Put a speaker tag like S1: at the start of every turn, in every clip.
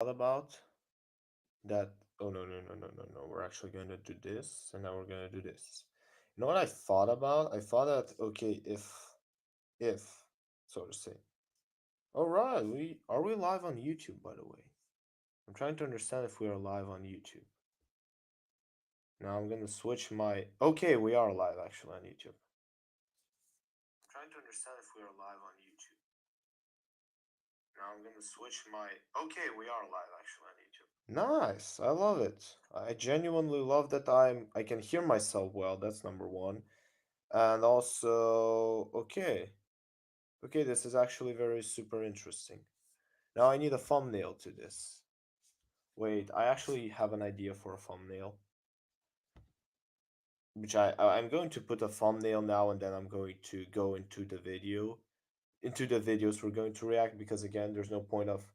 S1: about that. Oh, no, we're actually going to do this, and now we're going to do this. You know what I thought about? I thought that, okay, if so to say. All right, we live on YouTube, by the way? I'm trying to understand if we are live on YouTube. Now I'm gonna switch my. Okay, we are live actually on YouTube. I'm trying to understand if we are live on YouTube. Now I'm gonna switch my. Okay, we are live actually on YouTube. Nice, I love it. I genuinely love that I can hear myself well. That's number one, and also okay, this is actually very super interesting. Now I need a thumbnail to this. Wait, I actually have an idea for a thumbnail, which I'm going to put a thumbnail now, and then I'm going to go into the videos we're going to react, because again, there's no point of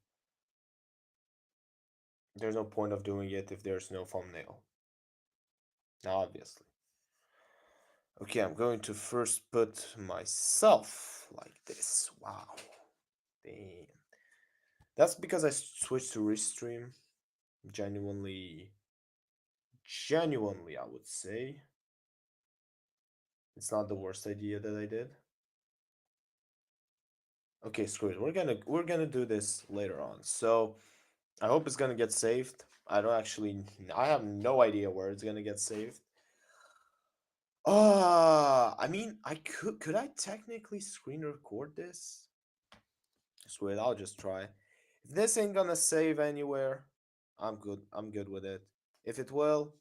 S1: doing it if there's no thumbnail. Now, obviously. Okay, I'm going to first put myself like this. Wow. Damn. That's because I switched to Restream. Genuinely, genuinely, I would say. It's not the worst idea that I did. Okay, screw it. We're gonna do this later on. So I hope it's gonna get saved. I have no idea where it's gonna get saved. I mean, could I technically screen record this? Sweet, I'll just try. If this ain't gonna save anywhere, I'm good. I'm good with it. If it will,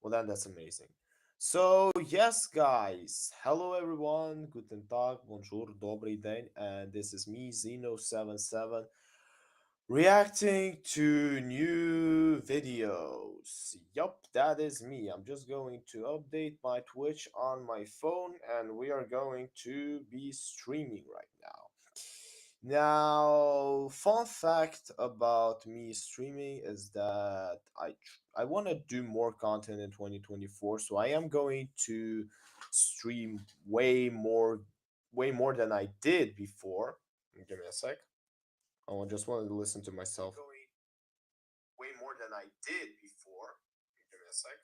S1: well then that's amazing. So yes, guys. Hello everyone. Guten Tag, bonjour, dobry den, and this is me, Zeno77, reacting to new videos. Yup, that is me. I'm just going to update my Twitch on my phone, and we are going to be streaming right now. Now, fun fact about me streaming is that I want to do more content in 2024, so I am going to stream way more than I did before. Give me a sec. Just wanted to listen to myself. Way more than I did before. Give me a sec.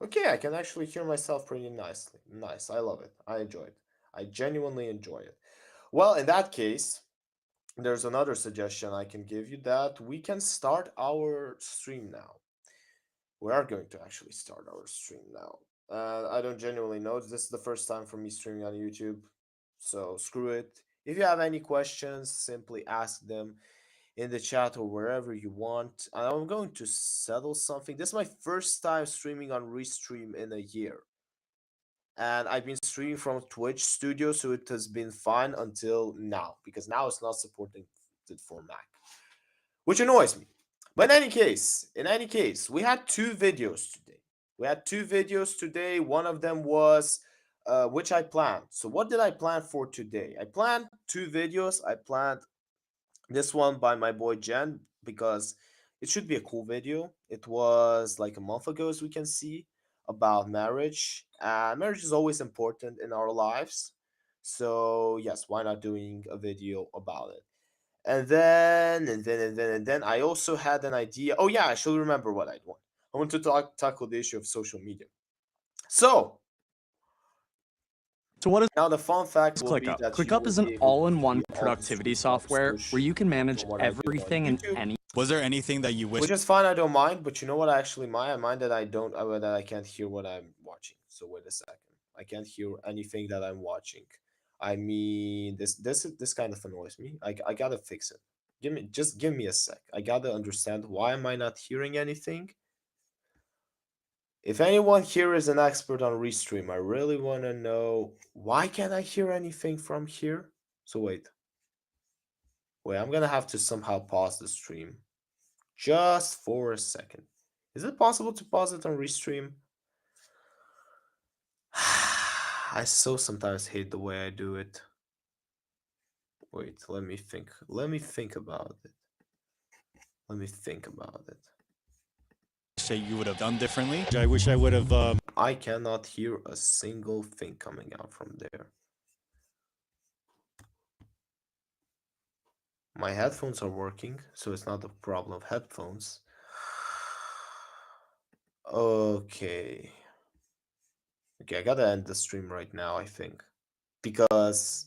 S1: Okay, I can actually hear myself pretty nicely. Nice. I love it. I enjoy it. I genuinely enjoy it. Well, in that case, there's another suggestion I can give you, that we can start our stream now. We are going to actually start our stream now. I don't genuinely know. This is the first time for me streaming on YouTube, so screw it. If you have any questions, simply ask them in the chat or wherever you want. And I'm going to settle something. This is my first time streaming on Restream in a year. And I've been streaming from Twitch Studio, so it has been fine until now, because now it's not supported for Mac, which annoys me. But in any case, we had two videos today. One of them was which I planned. So what did I plan for today? I planned two videos. I planned this one by my boy Jen, because it should be a cool video. It was like a month ago, as we can see, about marriage. Marriage is always important in our lives. So yes, why not doing a video about it? And then I also had an idea. Oh yeah, I should remember what I'd want. I want to tackle the issue of social media. So
S2: So what is
S1: now the fun fact will be
S2: ClickUp?
S1: that you
S2: ClickUp
S1: will
S2: is an
S1: be able to
S2: all-in-one
S1: see all the
S2: productivity
S1: streams
S2: software where you can manage
S1: from what I do on
S2: everything and
S1: YouTube,
S2: any.
S3: Was there anything that you wish?
S1: which is fine. I don't mind, but you know what? I actually mind. I mind that I don't that I can't hear what I'm watching. So wait a second. I can't hear anything that I'm watching. I mean, this kind of annoys me. I gotta fix it. Give me a sec. I gotta understand why am I not hearing anything. If anyone here is an expert on Restream, I really want to know why can't I hear anything from here. So wait, I'm gonna have to somehow pause the stream just for a second. Is it possible to pause it on Restream? I so sometimes hate the way I do it. Wait, let me think. Let me think about it. Let me think about it.
S3: Say you would have done differently? I wish I would have.
S1: I cannot hear a single thing coming out from there. My headphones are working, so it's not a problem of headphones. Okay. Okay, I gotta end the stream right now, I think. Because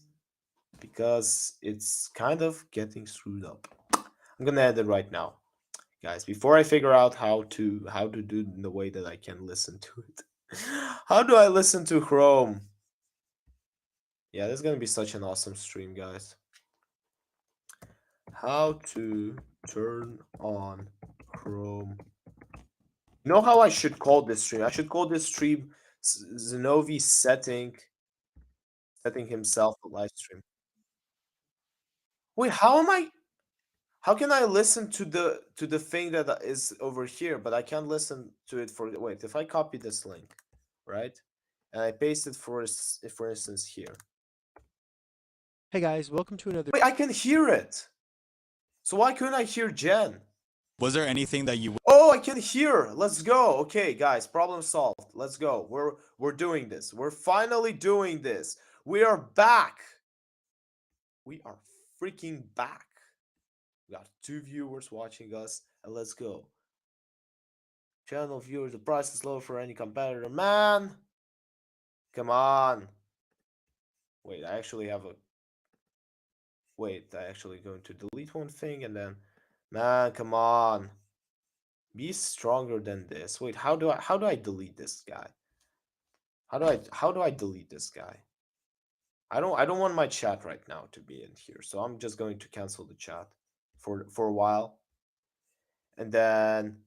S1: it's kind of getting screwed up. I'm gonna end it right now. Guys, before I figure out how to do it in the way that I can listen to it. How do I listen to Chrome? Yeah, this is gonna be such an awesome stream, guys. How to turn on Chrome. You know how I should call this stream? I should call this stream Zenovi setting himself a live stream. Wait, how am I? How can I listen to the thing that is over here, but I can't listen to it for wait, if I copy this link, right? And I paste it for instance here.
S2: Hey guys, welcome to another.
S1: Wait, I can hear it. So why couldn't I hear Jen?
S3: Was there anything that you
S1: Oh, I can hear. Let's go. Okay, guys, problem solved. Let's go. We're doing this. We're finally doing this. We are back. We are freaking back. We got 2 viewers watching us, and let's go. Channel viewers, the price is low for any competitor. Man, come on. Wait, I actually have a. Wait, I actually going to delete one thing and then. Man, come on. Be stronger than this. Wait, how do I delete this guy? How do I delete this guy? I don't want my chat right now to be in here, so I'm just going to cancel the chat for a while. And then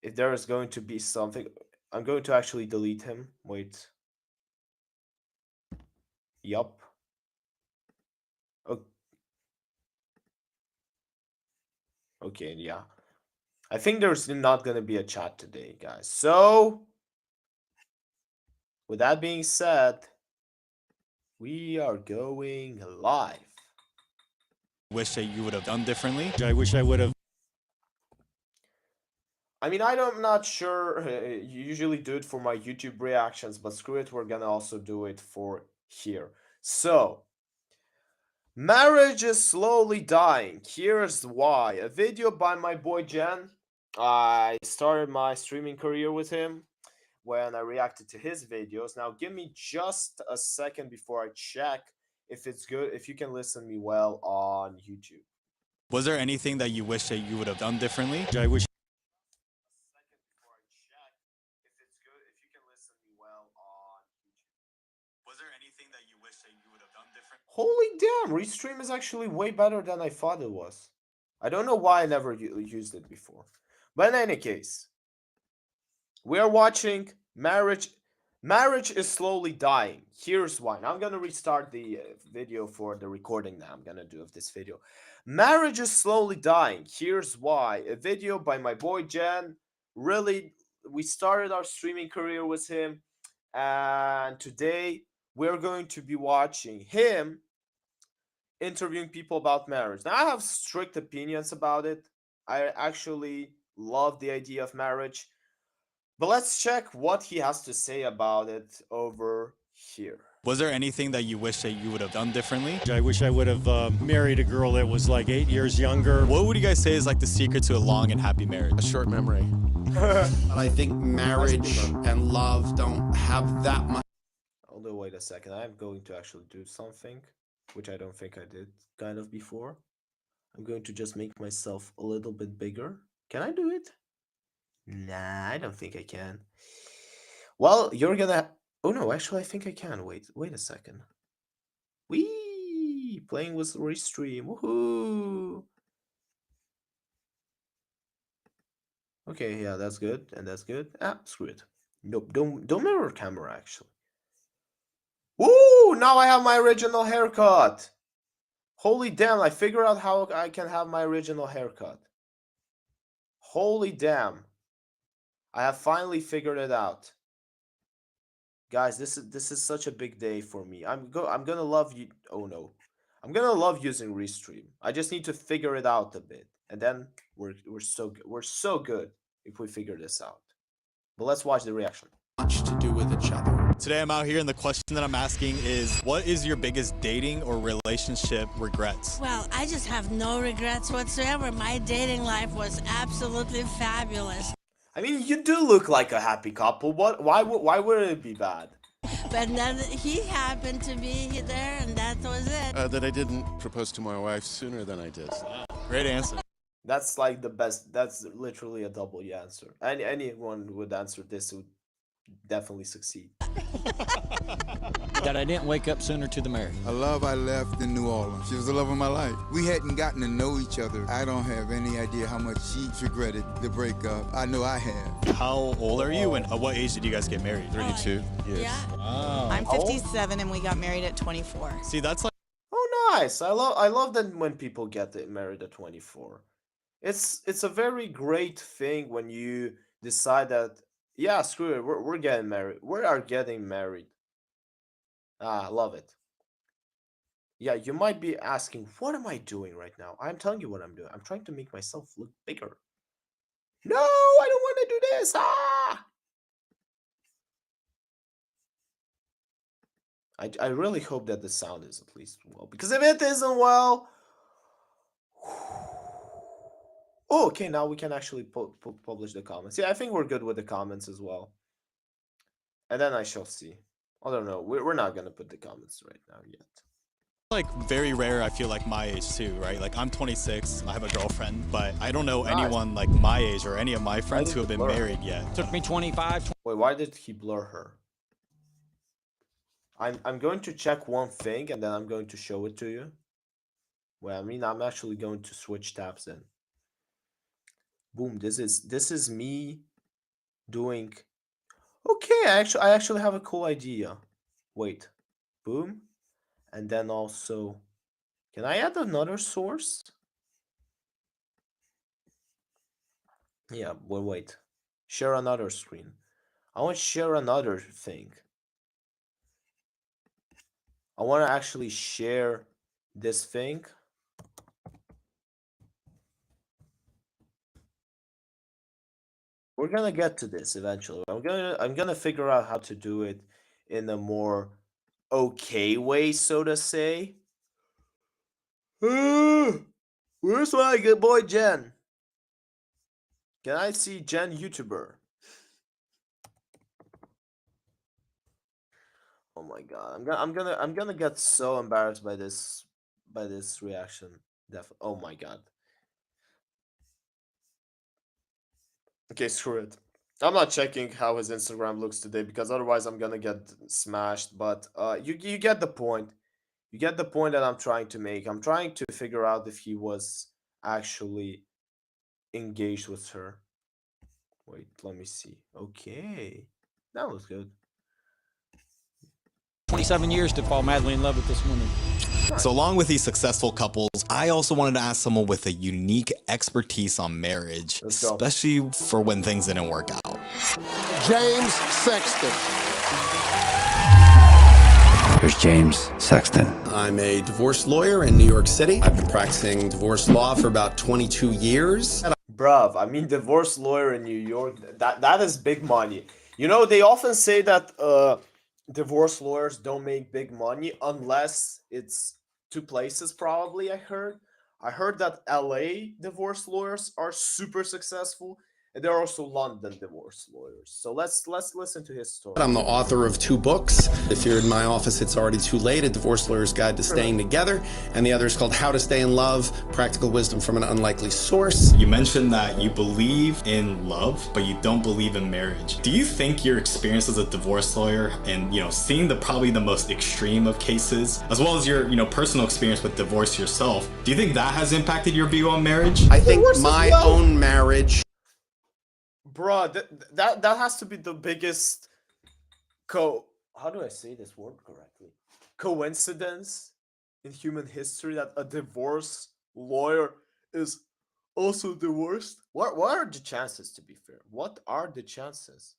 S1: if there is going to be something, I'm going to actually delete him. Wait. Yup. Okay, yeah. I think there's not gonna be a chat today, guys. So with that being said, we are going live.
S3: wish that you would have done differently? I wish I would have.
S1: I mean, I'm not sure. You usually do it for my YouTube reactions, but screw it, we're gonna also do it for here. So, marriage is slowly dying. Here's why. A video by my boy Jen. I started my streaming career with him when I reacted to his videos. Now, give me just a second before I check if it's good, if you can listen me well on YouTube.
S3: Was there anything that you wish that you would have done differently? I wish.
S1: Second before I check if it's good, if you can listen me well on YouTube.
S3: Was there anything that you wish that you would have done different?
S1: Holy damn, Restream is actually way better than I thought it was. I don't know why I never used it before. But in any case, we are watching Marriage. Marriage is slowly dying. Here's why. Now I'm gonna restart the video for the recording that I'm gonna do of this video. Marriage is slowly dying. Here's why. A video by my boy Jen. Really, we started our streaming career with him, and today we're going to be watching him interviewing people about marriage. Now, I have strict opinions about it. I actually love the idea of marriage. But let's check what he has to say about it over here.
S3: Was there anything that you wish that you would have done differently? I wish I would have married a girl that was like 8 years younger. What would you guys say is like the secret to a long and happy marriage?
S4: A short memory. I think marriage and love don't have that much.
S1: Although, wait a second, I'm going to actually do something, which I don't think I did kind of before. I'm going to just make myself a little bit bigger. Can I do it? Nah, I don't think I can. Well, you're gonna. Oh no, actually, I think I can. Wait a second. Wee! Playing with Restream. Woohoo! Okay, yeah, that's good, and that's good. Ah, screw it. Nope, don't mirror camera actually. Woo! Now I have my original haircut. Holy damn! I figured out how I can have my original haircut. Holy damn! I have finally figured it out. Guys, this is such a big day for me. I'm gonna love you. Oh no, I'm gonna love using Restream. I just need to figure it out a bit, and then we're so good. We're so good if we figure this out. But let's watch the reaction.
S4: much to do with each other.
S3: Today I'm out here and the question that I'm asking is, what is your biggest dating or relationship regrets?
S5: Well, I just have no regrets whatsoever. My dating life was absolutely fabulous.
S1: I mean, you do look like a happy couple. Why would it be bad?
S5: But then he happened to be there, and that was it.
S6: That I didn't propose to my wife sooner than I did.
S3: Great answer.
S1: That's like the best. That's literally a double answer. And anyone would answer this would definitely succeed.
S7: That I didn't wake up sooner to the marriage.
S8: A love I left in New Orleans. She was the love of my life. We hadn't gotten to know each other. I don't have any idea how much she regretted the breakup. I know I have.
S3: How old are you and at what age did you guys get married?
S6: 32 years.
S5: Yeah.
S3: Wow.
S9: I'm 57 and we got married at 24.
S3: See, that's like
S1: Oh, nice. I love that when people get married at 24. It's a very great thing when you decide that, yeah, screw it, we're getting married. We are getting married. Ah, I love it. Yeah, you might be asking, what am I doing right now? I'm telling you what I'm doing. I'm trying to make myself look bigger. No, I don't want to do this. Ah! I really hope that the sound is at least well, because if it isn't well, oh, okay, now we can actually publish the comments. Yeah, I think we're good with the comments as well. And then I shall see. I don't know. We're not gonna put the comments right now yet.
S3: very rare, I feel like my age too, right? Like I'm 26, I have a girlfriend, but I don't know
S1: Nice.
S3: anyone like my age or any of my friends
S1: did
S3: who have
S1: you
S3: been
S1: blur?
S3: married yet.
S7: Took me 25.
S1: Wait, why did he blur her? I'm going to check one thing and then I'm going to show it to you. Well, I mean, I'm actually going to switch tabs in. Boom, this is me doing. Okay, I actually have a cool idea. Wait. Boom. And then also, can I add another source? Yeah, well, wait. Share another screen. I want to share another thing. I want to actually share this thing. We're gonna get to this eventually. I'm gonna figure out how to do it in a more okay way, so to say. Where's my good boy Jen? Can I see Jen YouTuber? Oh my god, I'm gonna get so embarrassed by this reaction. Oh my god. Okay, screw it. I'm not checking how his Instagram looks today because otherwise I'm gonna get smashed. But you get the point. You get the point that I'm trying to make. I'm trying to figure out if he was actually engaged with her. Wait, let me see. Okay, that was good.
S7: 27 years to fall madly in love with this woman.
S3: So along with these successful couples, I also wanted to ask someone with a unique expertise on marriage,
S1: Let's go.
S3: especially for when things didn't work out.
S4: James Sexton.
S10: Here's James Sexton.
S4: I'm a divorce lawyer in New York City. I've been practicing divorce law for about 22 years.
S1: Bruv, I mean, divorce lawyer in New York, that is big money. You know, they often say that divorce lawyers don't make big money unless it's two places, probably. I heard that LA divorce lawyers are super successful, and there are also London divorce lawyers. So let's listen to his story.
S4: I'm the author of 2 books. If you're in my office, it's already too late. A Divorce Lawyer's Guide to Staying Together. And the other is called How to Stay in Love, Practical Wisdom from an Unlikely Source.
S3: You mentioned that you believe in love, but you don't believe in marriage. Do you think your experience as a divorce lawyer and, seeing probably the most extreme of cases, as well as your, personal experience with divorce yourself, do you think that has impacted your view on marriage?
S4: I think my own marriage.
S1: Bruh, that has to be the biggest how do I say this word correctly? Coincidence in human history that a divorce lawyer is also divorced. What are the chances, to be fair? What are the chances?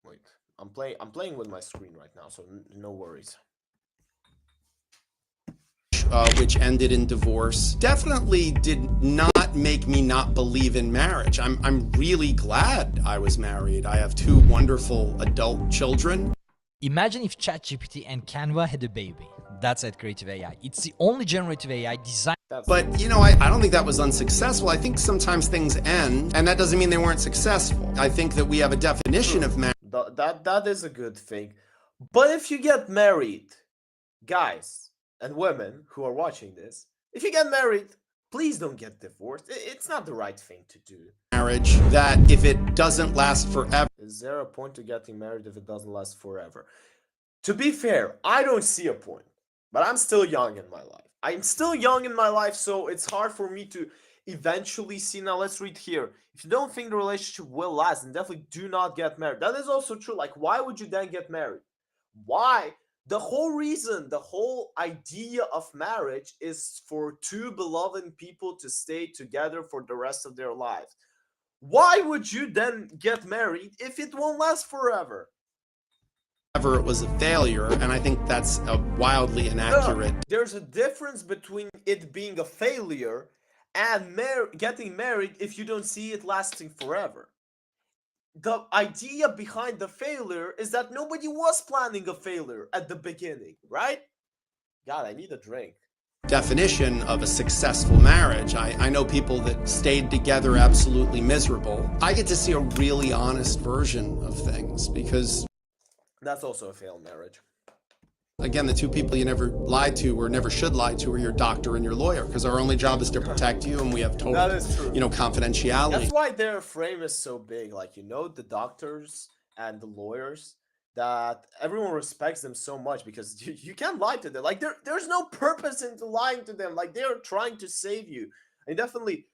S1: Wait, I'm playing with my screen right now, so no worries.
S4: Which ended in divorce, definitely did not not make me not believe in marriage. I'm really glad I was married. I have 2 wonderful adult children.
S11: Imagine if ChatGPT and Canva had a baby. That's at Creative AI. It's the only generative AI designed.
S4: But, you know, I don't think that was unsuccessful. I think sometimes things end, and that doesn't mean they weren't successful. I think that we have a definition of marriage.
S1: That is a good thing. But if you get married, guys and women who are watching this, if you get married, please don't get divorced. It's not the right thing to do.
S4: Marriage, that if it doesn't last forever.
S1: Is there a point to getting married if it doesn't last forever? To be fair, I don't see a point. But I'm still young in my life. I'm still young in my life, so it's hard for me to eventually see. Now, let's read here. If you don't think the relationship will last, then definitely do not get married. That is also true. Like, why would you then get married? Why? The whole reason, the whole idea of marriage is for 2 beloved people to stay together for the rest of their lives. Why would you then get married if it won't last forever?
S4: It was a failure, and I think that's a wildly inaccurate.
S1: There's a difference between it being a failure and getting married if you don't see it lasting forever. The idea behind the failure is that nobody was planning a failure at the beginning, right? God, I need a drink.
S4: Definition of a successful marriage. I know people that stayed together absolutely miserable. I get to see a really honest version of things because
S1: that's also a failed marriage.
S4: Again, the 2 people you never lied to or never should lie to are your doctor and your lawyer, because our only job is to protect you, and we have total, confidentiality.
S1: That's why their frame is so big. Like, the doctors and the lawyers, that everyone respects them so much because you can't lie to them. Like, there's no purpose into lying to them. Like, they're trying to save you. And definitely,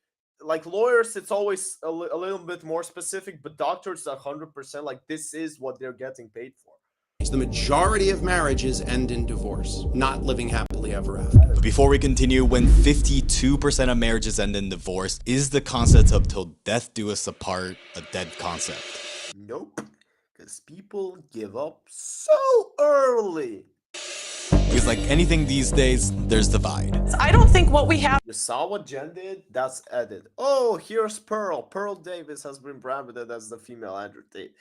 S1: like, lawyers, it's always a little bit more specific, but doctors, 100%, like, this is what they're getting paid for.
S4: The majority of marriages end in divorce, not living happily ever after.
S3: But before we continue, when 52% of marriages end in divorce, is the concept of till death do us apart a dead concept?
S1: Nope, because people give up so early.
S3: Because like anything these days, there's divide.
S9: I don't think what we have.
S1: You saw what Jen did? That's edit. Oh, here's Pearl. Pearl Davis has been branded as the female Andrew Tate.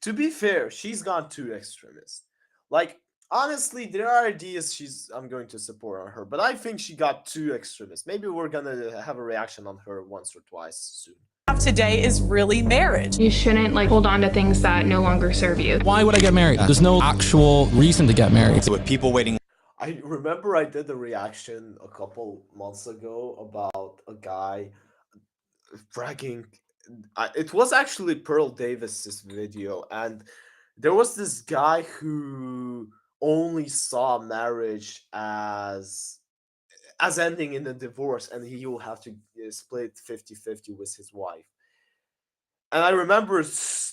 S1: To be fair, she's gone too extremist. Like, honestly, there are ideas I'm going to support on her, but I think she got too extremist. Maybe we're gonna have a reaction on her once or twice soon.
S9: Today is really marriage.
S12: You shouldn't hold on to things that no longer serve you.
S13: Why would I get married? There's no actual reason to get married.
S3: So with people waiting.
S1: I remember I did a reaction a couple months ago about a guy bragging. It was actually Pearl Davis's video, and there was this guy who only saw marriage as ending in a divorce, and he will have to split 50-50 with his wife. And I remember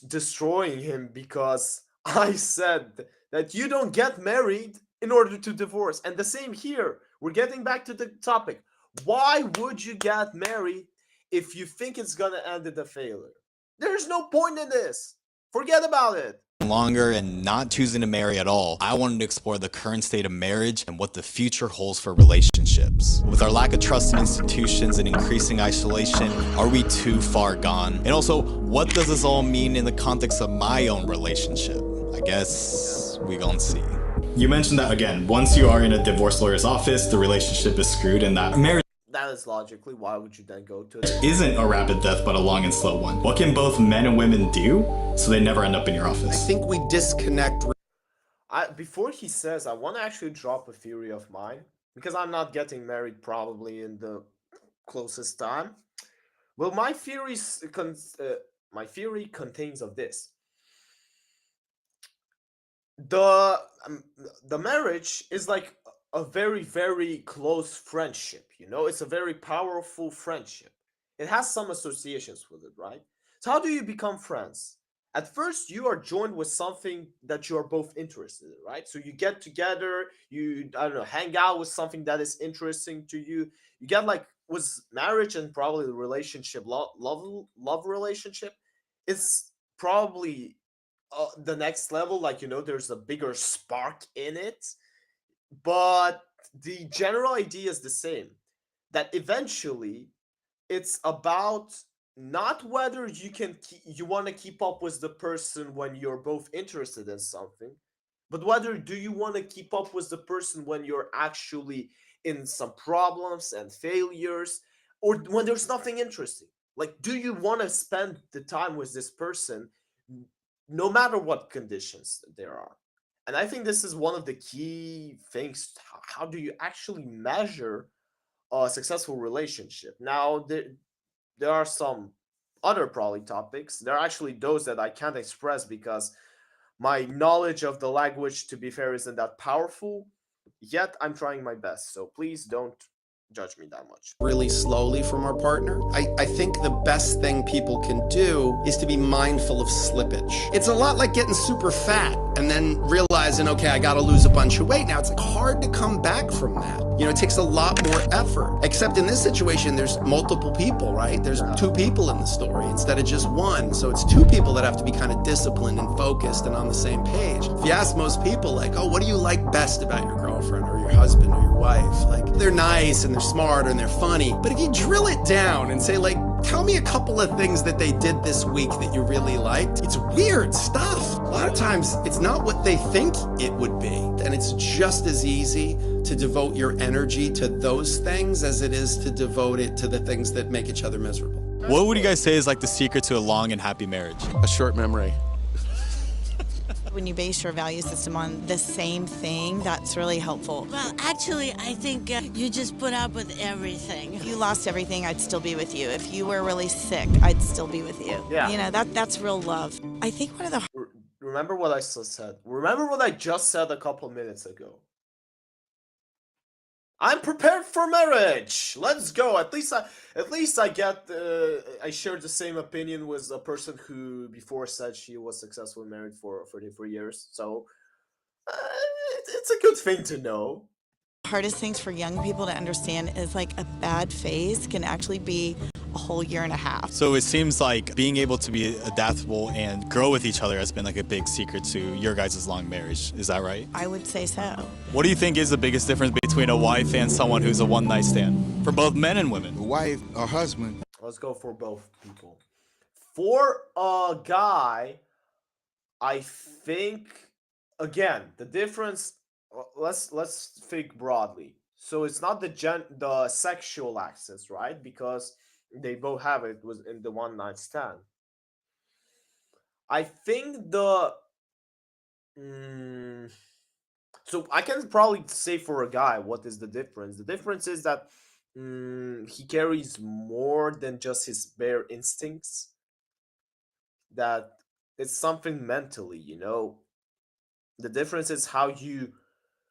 S1: destroying him because I said that you don't get married in order to divorce. And the same here. We're getting back to the topic. Why would you get married if you think it's gonna end in a failure? There's no point in this. Forget about it.
S3: Longer and not choosing to marry at all, I wanted to explore the current state of marriage and what the future holds for relationships. With our lack of trust in institutions and increasing isolation, are we too far gone? And also, what does this all mean in the context of my own relationship? I guess we gonna see. You mentioned that again, once you are in a divorce lawyer's office, the relationship is screwed and that marriage
S1: that is logically, why would you then go to it?
S3: Isn't a rapid death, but a long and slow one. What can both men and women do so they never end up in your office?
S4: I think we disconnect.
S1: Before he says, I want to actually drop a theory of mine, because I'm not getting married probably in the closest time. Well, my theory contains of this. The marriage is like a very, very close friendship, it's a very powerful friendship. It has some associations with it, right? So how do you become friends? At first, you are joined with something that you are both interested in, right? So you get together, you, hang out with something that is interesting to you. You get with marriage and probably the relationship, love relationship, it's probably the next level. There's a bigger spark in it. But the general idea is the same, that eventually it's about not whether you want to keep up with the person when you're both interested in something, but whether do you want to keep up with the person when you're actually in some problems and failures, or when there's nothing interesting. Like, do you want to spend the time with this person no matter what conditions there are? And I think this is one of the key things. How do you actually measure a successful relationship? Now, there are some other probably topics. There are actually those that I can't express because my knowledge of the language, to be fair, isn't that powerful. Yet I'm trying my best. So please don't judge me that much.
S4: Really slowly from our partner. I think the best thing people can do is to be mindful of slippage. It's a lot like getting super fat and then realizing, okay, I gotta lose a bunch of weight. Now it's like hard to come back from that. You know, it takes a lot more effort. Except in this situation, there's multiple people, right? There's two people in the story instead of just one. So it's two people that have to be kind of disciplined and focused and on the same page. If you ask most people, like, oh, what do you like best about your girlfriend or your husband or your wife? Like, they're nice and they're smart and they're funny. But if you drill it down and say, like, tell me a couple of things that they did this week that you really liked, it's weird stuff. A lot of times it's not what they think it would be. And it's just as easy to devote your energy to those things as it is to devote it to the things that make each other miserable.
S3: What would you guys say is like the secret to a long and happy marriage?
S6: A short memory.
S14: When you base your value system on the same thing, that's really helpful.
S5: Well, actually, I think you just put up with everything.
S14: If you lost everything, I'd still be with you. If you were really sick, I'd still be with you.
S1: Yeah.
S14: You know, that's real love. I think one of the...
S1: Remember what I just said. Remember what I just said a couple minutes ago. I'm prepared for marriage. Let's go. At least I get. I share the same opinion with a person who before said she was successfully married for 33 years. So it's a good thing to know.
S14: Hardest things for young people to understand is like a bad phase can actually be a whole year and a half.
S3: So it seems like being able to be adaptable and grow with each other has been like a big secret to your guys' long marriage. Is that right?
S14: I would say so.
S3: What do you think is the biggest difference between a wife and someone who's a one-night stand? For both men and women.
S8: A wife or husband.
S1: Let's go for both people. For a guy, I think, again, the difference, let's think broadly. So it's not the sexual access, right? Because they both have it was in the one night stand. I think so I can probably say for a guy what is the difference. The difference is that he carries more than just his bare instincts. That it's something mentally, you know. The difference is how you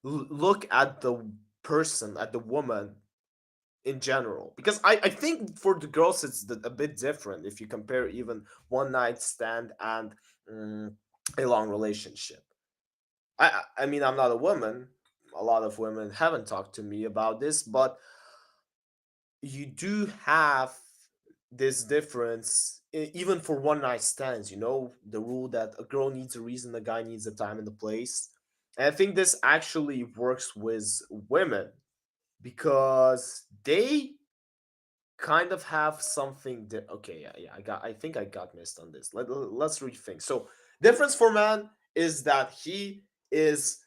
S1: look at the person, at the woman in general, because I think for the girls it's a bit different if you compare even one night stand and a long relationship. I mean, I'm not a woman. A lot of women haven't talked to me about this, but you do have this difference even for one night stands. You know, the rule that a girl needs a reason, a guy needs a time and a place. And I think this actually works with women because they kind of have something that okay, I think I got missed on this. Let's rethink. So difference for man is that he is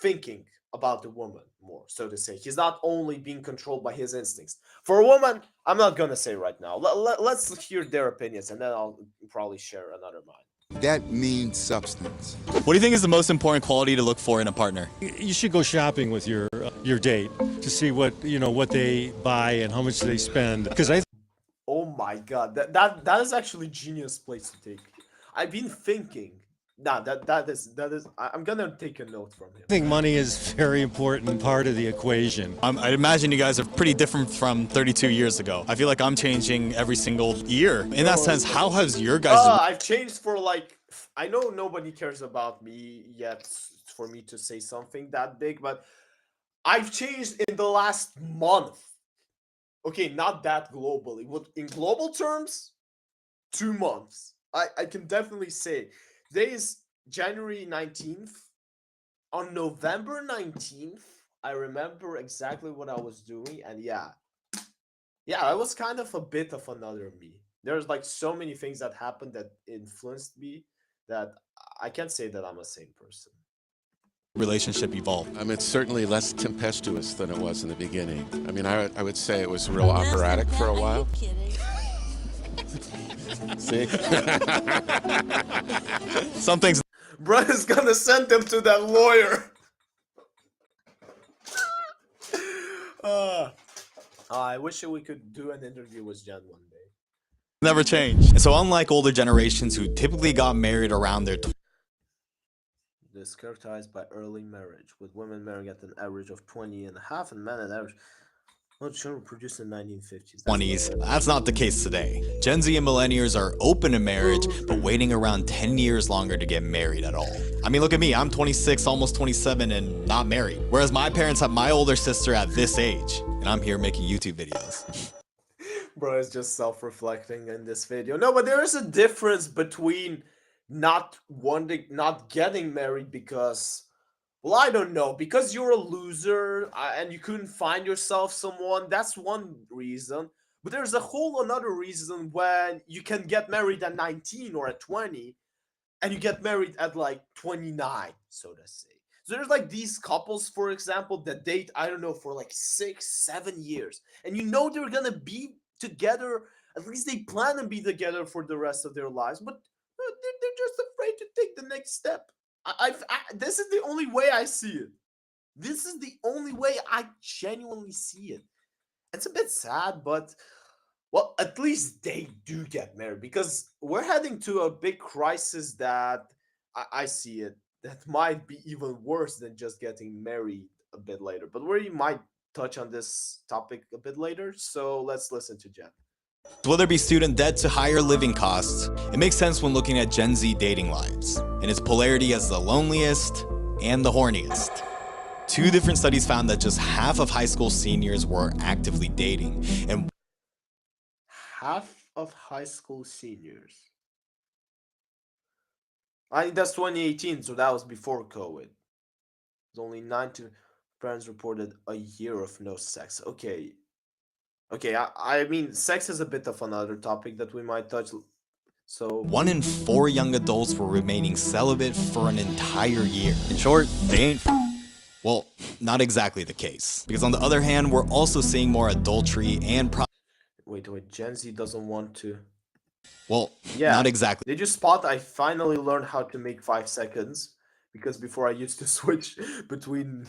S1: thinking about the woman more, so to say. He's not only being controlled by his instincts. For a woman, I'm not gonna say right now. Let's hear their opinions and then I'll probably share another mine.
S8: That means substance.
S3: What do you think is the most important quality to look for in a partner?
S15: You should go shopping with your date to see what they buy and how much they spend. Because
S1: oh my god, that is actually genius place to take. I've been thinking. Nah, that is. I'm gonna take a note from him.
S15: I think money is a very important part of the equation.
S3: I imagine you guys are pretty different from 32 years ago. I feel like I'm changing every single year. In that sense, how has your guys?
S1: I've changed for like. I know nobody cares about me yet for me to say something that big, but I've changed in the last month. Okay, not that globally. In global terms, 2 months. I can definitely say. Today is January 19th. On November 19th, I remember exactly what I was doing. And yeah, Yeah, I was kind of a bit of another me. There's like so many things that happened that influenced me that I can't say that I'm a sane person.
S3: Relationship evolved?
S6: It's certainly less tempestuous than it was in the beginning. I mean, I would say it was real operatic for a while. See?
S3: Some things.
S1: Bro is gonna send him to that lawyer. I wish we could do an interview with Jen one day.
S3: Never change. And so unlike older generations who typically got married around their
S1: This characterized by early marriage, with women marrying at an average of 20 and a half and men at average. Well, children produced in the 1950s.
S3: 20s, that's not the case today. Gen Z and millennials are open to marriage, but waiting around 10 years longer to get married at all. I mean, look at me, I'm 26, almost 27, and not married. Whereas my parents have my older sister at this age, and I'm here making YouTube videos.
S1: Bro is just self-reflecting in this video. No, but there is a difference between not getting married because, well, I don't know, because you're a loser and you couldn't find yourself someone. That's one reason. But there's a whole another reason when you can get married at 19 or at 20 and you get married at like 29, so to say. So there's like these couples, for example, that date, I don't know, for like 6-7 years. And you know they're going to be together, at least they plan to be together for the rest of their lives. But they're just afraid to take the next step. This is the only way I see it. This is the only way I genuinely see it. It's a bit sad, but well, at least they do get married because we're heading to a big crisis that I see it that might be even worse than just getting married a bit later. But we might touch on this topic a bit later, so let's listen to Jen.
S3: Whether it be student debt to higher living costs, it makes sense when looking at Gen Z dating lives, and its polarity as the loneliest and the horniest. Two different studies found that just half of high school seniors were actively dating, and
S1: half of high school seniors. That's 2018, so that was before COVID. It's only 90 parents reported a year of no sex. Okay, I mean, sex is a bit of another topic that we might touch. So
S3: 1 in 4 young adults were remaining celibate for an entire year. In short, they ain't. Well, not exactly the case. Because on the other hand, we're also seeing more adultery and
S1: Wait, Gen Z doesn't want to.
S3: Well,
S1: yeah,
S3: not exactly.
S1: Did you spot I finally learned how to make 5 seconds? Because before I used to switch between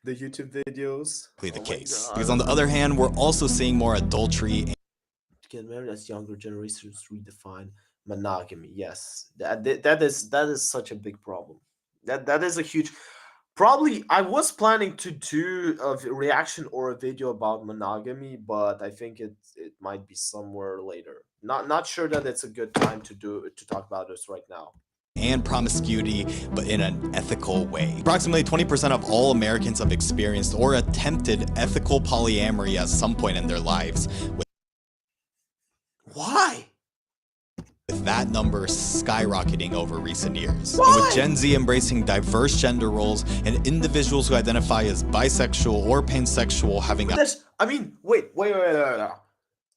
S1: the YouTube videos.
S3: The case. Because on the other hand, we're also seeing more adultery.
S1: To get married as younger generations redefine monogamy. Yes, that is such a big problem. That is a huge. Probably I was planning to do a reaction or a video about monogamy, but I think it might be somewhere later. Not sure that it's a good time to talk about this right now.
S3: And promiscuity, but in an ethical way. Approximately 20% of all Americans have experienced or attempted ethical polyamory at some point in their lives.
S1: Why?
S3: With that number skyrocketing over recent years.
S1: Why?
S3: And with Gen Z embracing diverse gender roles and individuals who identify as bisexual or pansexual having
S1: wait.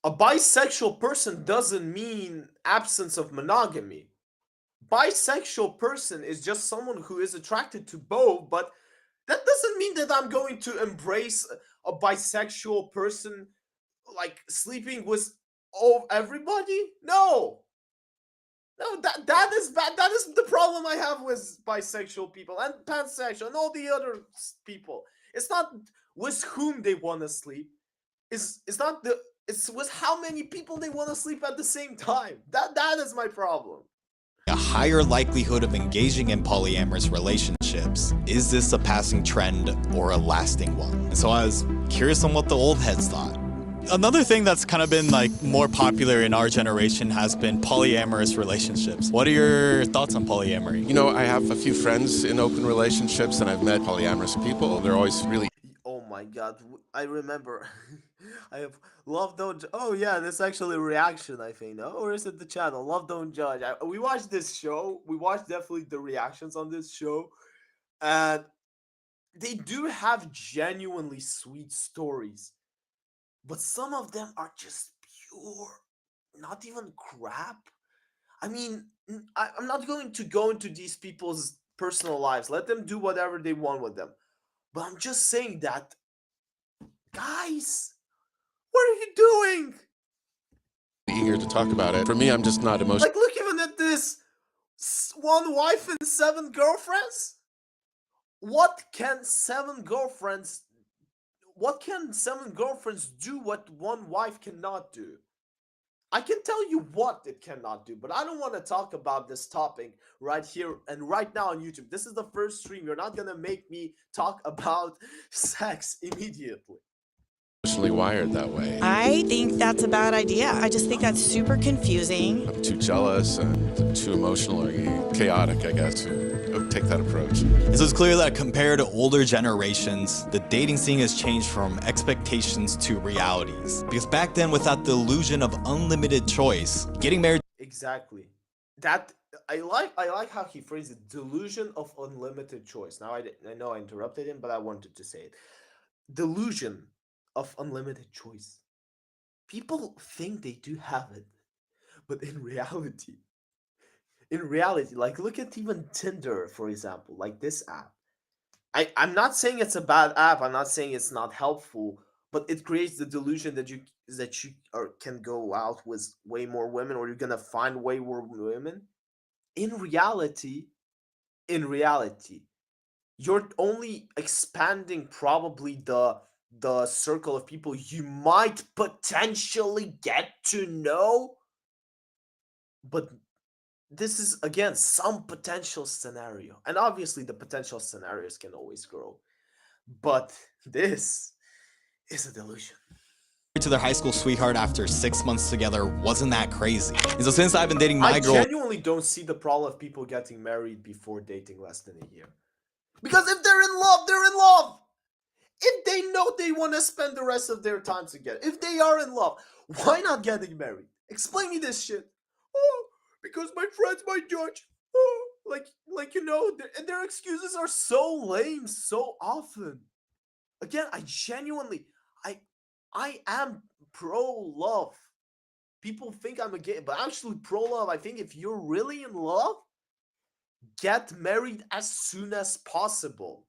S1: A bisexual person doesn't mean absence of monogamy. Bisexual person is just someone who is attracted to both, but that doesn't mean that I'm going to embrace a bisexual person like sleeping with everybody. No, that is bad. That is the problem I have with bisexual people and pansexual and all the other people. It's not with whom they want to sleep. It's with how many people they want to sleep at the same time. That is my problem.
S3: A higher likelihood of engaging in polyamorous relationships. Is this a passing trend or a lasting one? And so I was curious on what the old heads thought. Another thing that's kind of been like more popular in our generation has been polyamorous relationships. What are your thoughts on polyamory?
S6: You know, I have a few friends in open relationships and I've met polyamorous people. They're always really...
S1: Oh my god, I remember. I have Love Don't... Oh yeah, that's actually a reaction, I think. No? Or is it the channel? Love Don't Judge. We watched this show. We watched definitely the reactions on this show. And they do have genuinely sweet stories. but some of them are just pure, not even crap. I mean, I'm not going to go into these people's personal lives. Let them do whatever they want with them. But I'm just saying that, guys, what are you doing?
S6: Eager to talk about it. For me, I'm just not emotional.
S1: Like, look even at this. 1 wife and 7 girlfriends? What can 7 girlfriends do what 1 wife cannot do? I can tell you what it cannot do, but I don't want to talk about this topic right here and right now on YouTube. This is the first stream. You're not gonna make me talk about sex immediately.
S6: Emotionally wired that way.
S14: I think that's a bad idea. I just think that's super confusing.
S6: I'm too jealous and too emotionally chaotic, I guess, to take that approach.
S3: So it's clear that compared to older generations, the dating scene has changed from expectations to realities. Because back then, without the illusion of unlimited choice, getting married...
S1: Exactly. That I like how he phrased it. Delusion of unlimited choice. Now I know I interrupted him, but I wanted to say it. Delusion of unlimited choice. People think they do have it, but in reality, like, look at even Tinder, for example, like this app. I'm not saying it's a bad app. I'm not saying it's not helpful, but it creates the delusion that you can go out with way more women, or you're gonna find way more women. In reality, you're only expanding probably the circle of people you might potentially get to know. But this is, again, some potential scenario. And obviously the potential scenarios can always grow. But this is a delusion.
S3: To their high school sweetheart after 6 months together wasn't that crazy. And so since I've been dating my girl...
S1: I genuinely don't see the problem of people getting married before dating less than a year. Because if they're in love, they're in love. If they know they want to spend the rest of their time together, if they are in love, why not getting married? Explain me this shit. Oh, because my friends might judge. Oh, like you know, their excuses are so lame so often. Again, I genuinely, I am pro-love. People think I'm a gay, but actually pro-love. I think if you're really in love, get married as soon as possible.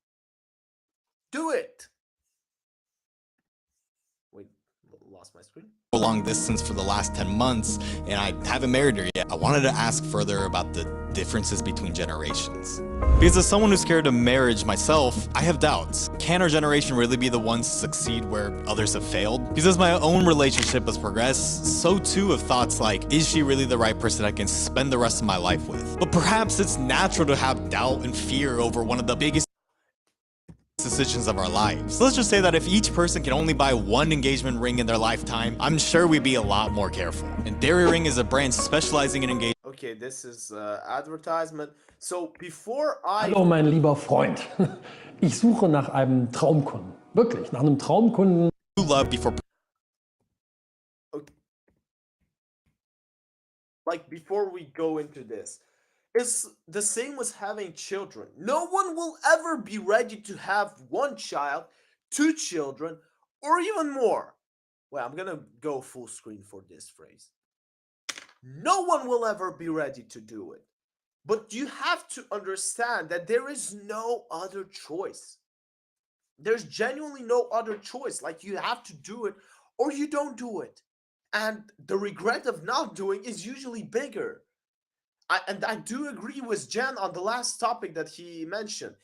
S1: Do it. Wait, lost my screen.
S3: Long distance for the last 10 months, and I haven't married her yet. I wanted to ask further about the differences between generations. Because as someone who's scared of marriage myself, I have doubts. Can our generation really be the ones to succeed where others have failed? Because as my own relationship has progressed, so too have thoughts like, is she really the right person I can spend the rest of my life with? But perhaps it's natural to have doubt and fear over one of the biggest decisions of our lives. So let's just say that if each person can only buy 1 engagement ring in their lifetime, I'm sure we'd be a lot more careful. And Dairy Ring is a brand specializing in engagement.
S1: Okay, this is advertisement. So before I...
S16: Hallo mein lieber Freund. Ich suche nach einem Traumkunden. Wirklich, nach einem Traumkunden.
S3: Love before...
S1: Okay. Like, before we go into this, it's the same as having children. No one will ever be ready to have 1 child, 2 children, or even more. Well, I'm gonna go full screen for this phrase. No one will ever be ready to do it. But you have to understand that there is no other choice. There's genuinely no other choice. Like, you have to do it or you don't do it. And the regret of not doing is usually bigger. And I do agree with Jen on the last topic that he mentioned.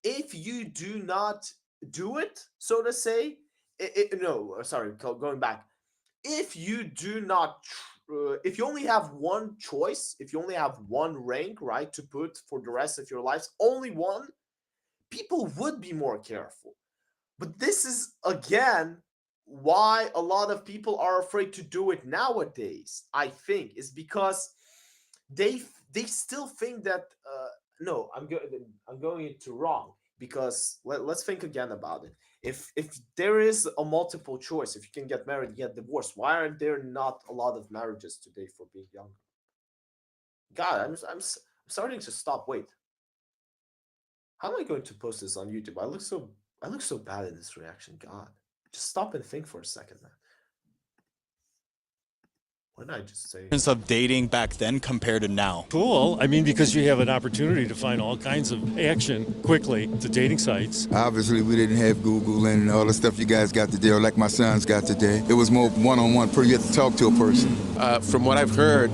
S1: If you do not do it, so to say, going back. If you do not, if you only have 1 choice, if you only have 1 rank, right, to put for the rest of your lives, only 1, people would be more careful. But this is, again, why a lot of people are afraid to do it nowadays, I think, is because they still think that no, I'm going into wrong, because let's think again about it. If there is a multiple choice, if you can get married, get divorced, why are there not a lot of marriages today for being younger? God, I'm starting to stop. Wait, how am I going to post this on YouTube? I look so bad in this reaction. God, just stop and think for a second, man. What did I just say?
S3: Of dating back then compared to now?
S15: Cool. I mean, because you have an opportunity to find all kinds of action quickly to dating sites.
S8: Obviously, we didn't have Google and all the stuff you guys got today, or like my sons got today. It was more one-on-one, you have to talk to a person.
S6: From what I've heard,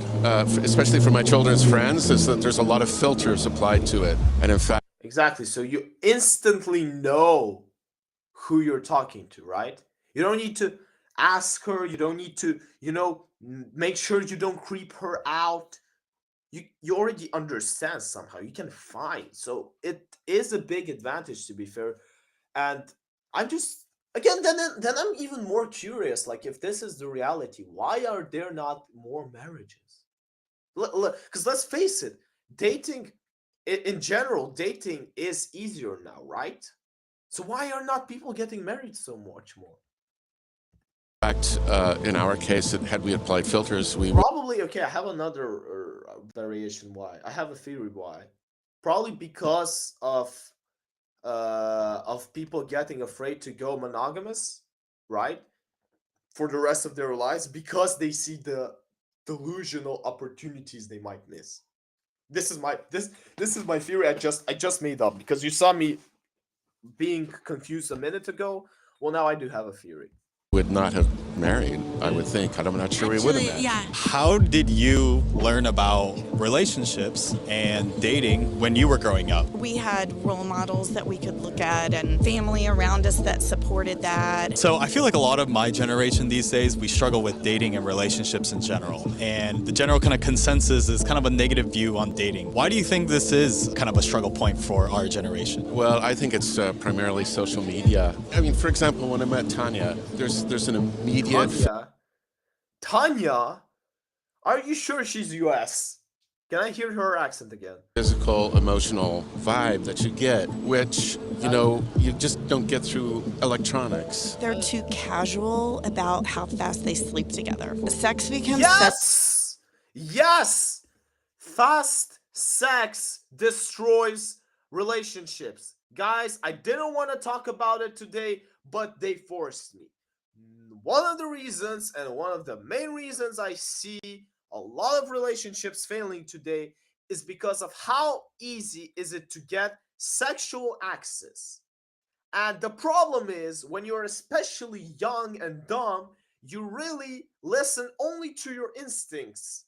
S6: especially from my children's friends, is that there's a lot of filters applied to it. And in fact...
S1: Exactly. So you instantly know who you're talking to, right? You don't need to ask her. You don't need to, make sure you don't creep her out. You already understand somehow. You can find. So it is a big advantage, to be fair. And I'm just, again, then I'm even more curious. Like, if this is the reality, why are there not more marriages? Because let's face it, dating, in general, dating is easier now, right? So why are not people getting married so much more?
S6: In fact, in our case, had we applied filters, we
S1: probably, okay, I have another variation why. I have a theory why. Probably because of people getting afraid to go monogamous, right? For the rest of their lives, because they see the delusional opportunities they might miss. This is my theory I just made up, because you saw me being confused a minute ago. Well, now I do have a theory.
S6: Would not have married, I would think. I'm not sure we would have met.
S5: Yeah.
S3: How did you learn about relationships and dating when you were growing up?
S14: We had role models that we could look at and family around us that supported that.
S3: So I feel like a lot of my generation these days, we struggle with dating and relationships in general. And the general kind of consensus is kind of a negative view on dating. Why do you think this is kind of a struggle point for our generation?
S6: Well, I think it's primarily social media. I mean, for example, when I met Tanya, there's an immediate...
S1: Tanya? Are you sure she's US? Can I hear her accent again?
S6: Physical, emotional vibe that you get, which, you just don't get through electronics.
S14: They're too casual about how fast they sleep together. Sex becomes...
S1: Yes! Yes! Fast sex destroys relationships. Guys, I didn't want to talk about it today, but they forced me. One of the reasons, and one of the main reasons I see a lot of relationships failing today, is because of how easy is it to get sexual access. And the problem is, when you're especially young and dumb, you really listen only to your instincts.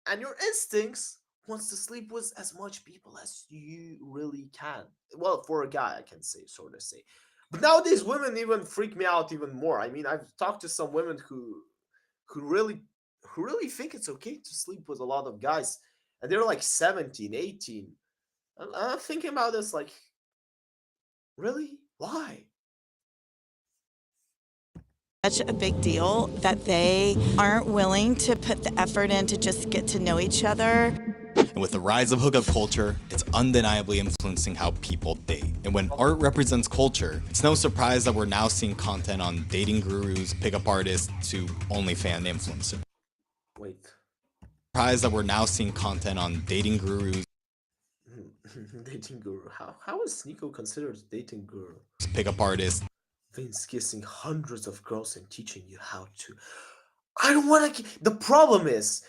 S1: And your instincts wants to sleep with as much people as you really can. Well, for a guy, I can say, sort of say. But nowadays, women even freak me out even more. I mean, I've talked to some women who really think it's okay to sleep with a lot of guys, and they're like 17, 18. I'm thinking about this, like, really? Why?
S14: Such a big deal that they aren't willing to put the effort in to just get to know each other.
S3: And with the rise of hookup culture, it's undeniably influencing how people date. And when art represents culture, it's no surprise that we're now seeing content on dating gurus, pickup artists, to OnlyFans influencers.
S1: Wait.
S3: Surprised that we're now seeing content on dating gurus.
S1: Dating guru. How is Nico considered a dating guru?
S3: Pickup artists.
S1: Vince kissing hundreds of girls and teaching you how to. I don't want to. The problem is,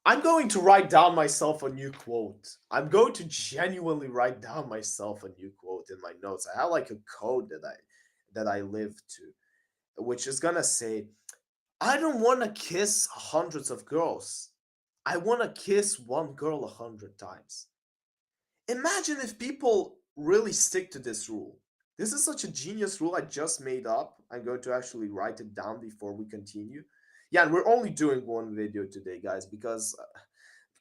S1: I'm going to write down myself a new quote. I'm going to genuinely write down myself a new quote in my notes. I have like a code that I live to, which is gonna say, I don't want to kiss hundreds of girls. I want to kiss one girl 100 times. Imagine if people really stick to this rule. This is such a genius rule I just made up. I'm going to actually write it down before we continue. Yeah, and we're only doing one video today, guys, because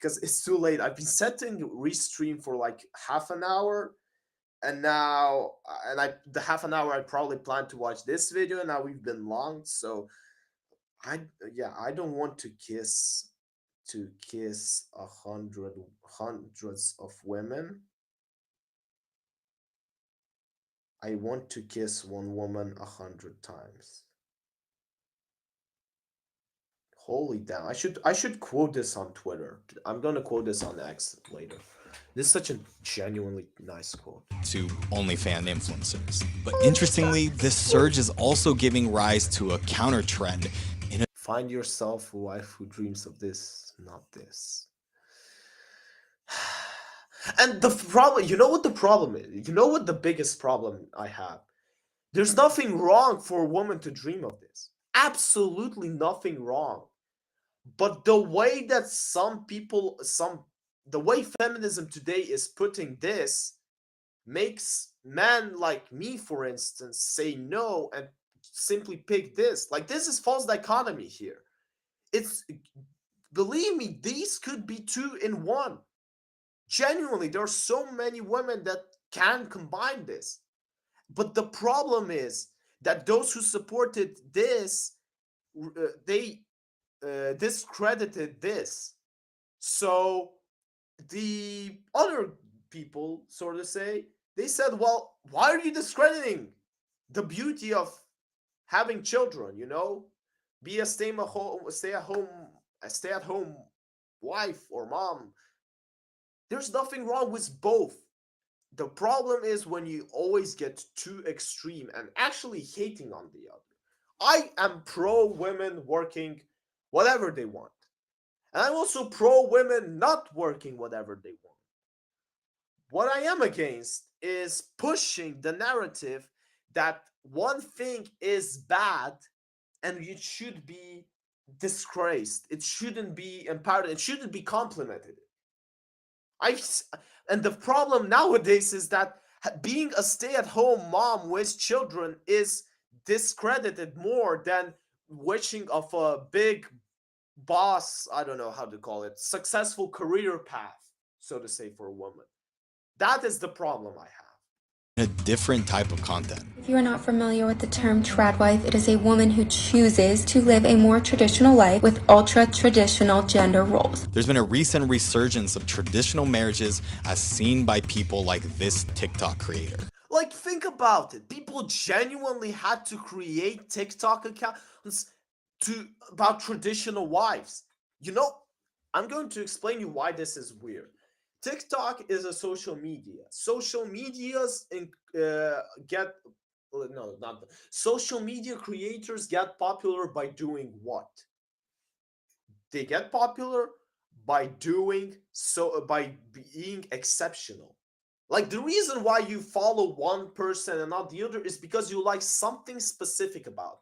S1: it's too late. I've been setting restream for like half an hour, and now the half an hour I probably planned to watch this video, and now we've been long, so I don't want to kiss hundreds of women. I want to kiss one woman 100 times. Holy damn. I should quote this on Twitter. I'm gonna quote this on X later. This is such a genuinely nice quote.
S3: To OnlyFans influencers. But interestingly, this surge is also giving rise to a counter trend.
S1: Find yourself a wife who dreams of this, not this. And the problem, you know what the problem is? You know what the biggest problem I have? There's nothing wrong for a woman to dream of this. Absolutely nothing wrong. But the way that the way feminism today is putting this makes men like me, for instance, say no and simply pick this. Like, this is false dichotomy here. It's, believe me, these could be two in one. Genuinely, there are so many women that can combine this. But the problem is that those who supported this, they discredited this. So the other people, sort of say, they said, well, why are you discrediting the beauty of having children, you know? Be a stay-at-home wife or mom. There's nothing wrong with both. The problem is when you always get too extreme and actually hating on the other. I am pro women working whatever they want. And I'm also pro women not working whatever they want. What I am against is pushing the narrative that one thing is bad and it should be disgraced. It shouldn't be empowered. It shouldn't be complimented. And the problem nowadays is that being a stay-at-home mom with children is discredited more than wishing of a big boss, I don't know how to call it, successful career path, so to say, for a woman. That is the problem I have.
S3: A different type of content.
S17: If you are not familiar with the term tradwife, it is a woman who chooses to live a more traditional life with ultra-traditional gender roles.
S3: There's been a recent resurgence of traditional marriages as seen by people like this TikTok creator.
S1: Like, think about it. People genuinely had to create TikTok accounts about traditional wives. You know, I'm going to explain you why this is weird. TikTok is a social media. Social media creators get popular by doing what? They get popular by being exceptional. Like, the reason why you follow one person and not the other is because you like something specific about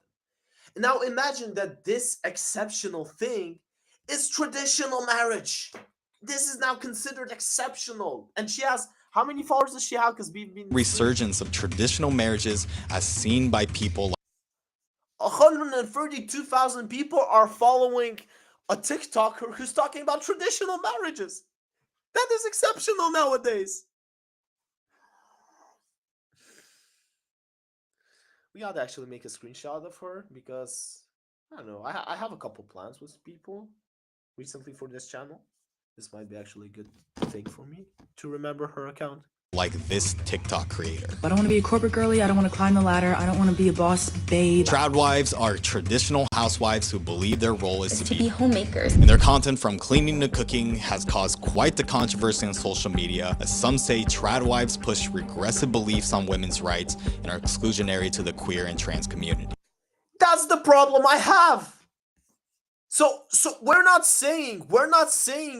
S1: them. Now imagine that this exceptional thing is traditional marriage. This is now considered exceptional. And she has, how many followers does she have? Because we've been...
S3: Resurgence of traditional marriages as seen by people like...
S1: 132,000 people are following a TikToker who's talking about traditional marriages. That is exceptional nowadays. We gotta actually make a screenshot of her because, I don't know, I have a couple plans with people recently for this channel. This might be actually a good thing for me to remember her account.
S3: Like this TikTok creator.
S18: I don't want to be a corporate girly. I don't want to climb the ladder. I don't want to be a boss babe.
S3: Tradwives are traditional housewives who believe their role is to be
S17: homemakers.
S3: And their content from cleaning to cooking has caused quite the controversy on social media, as some say tradwives push regressive beliefs on women's rights and are exclusionary to the queer and trans community.
S1: That's the problem I have. So we're not saying